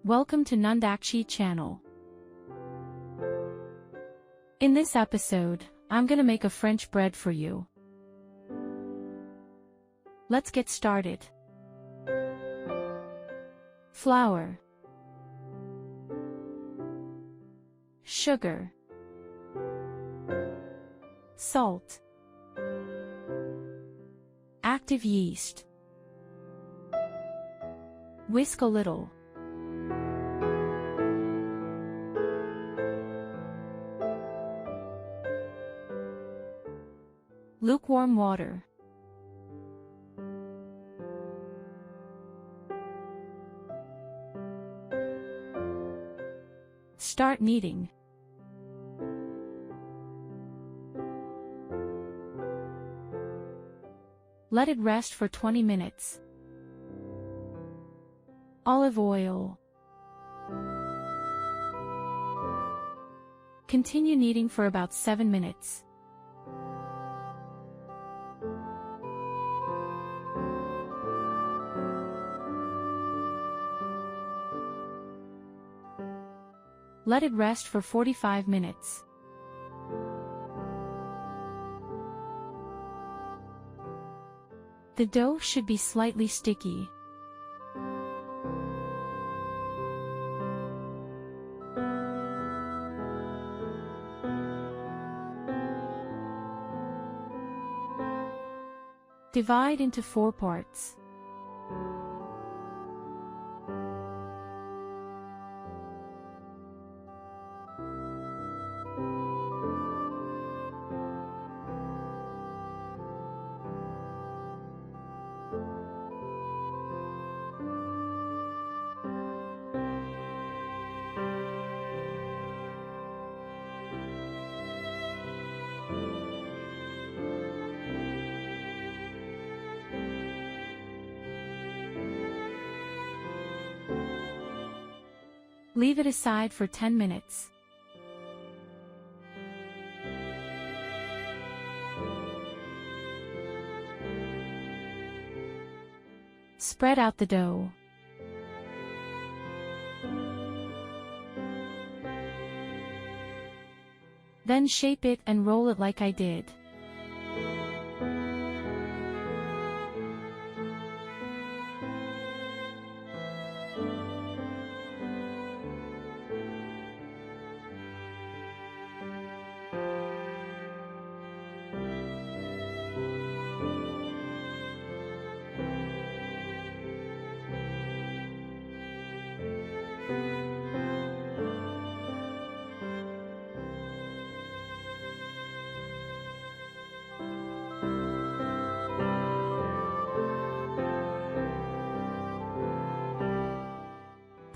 Welcome to Nandakchi channel. In this episode, I'm gonna make a French bread for you. Let's get started. Flour, sugar, salt, active yeast. Whisk a little. Lukewarm water. Start kneading. Let it rest for 20 minutes. Olive oil. Continue kneading for about 7 minutes. Let it rest for 45 minutes. The dough should be slightly sticky. Divide into 4 parts. Leave it aside for 10 minutes. Spread out the dough. Then shape it and roll it like I did.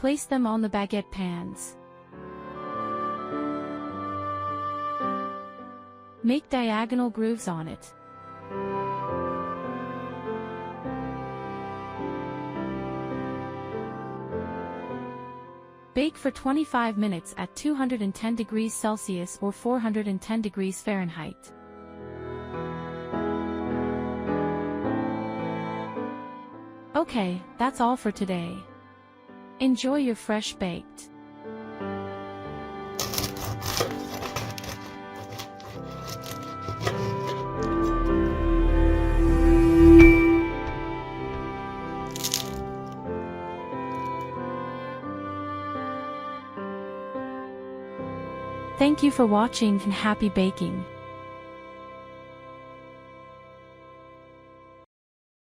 Place them on the baguette pans. Make diagonal grooves on it. Bake for 25 minutes at 210 degrees Celsius or 410 degrees Fahrenheit. Okay, that's all for today. Enjoy your fresh baked. Thank you for watching and happy baking.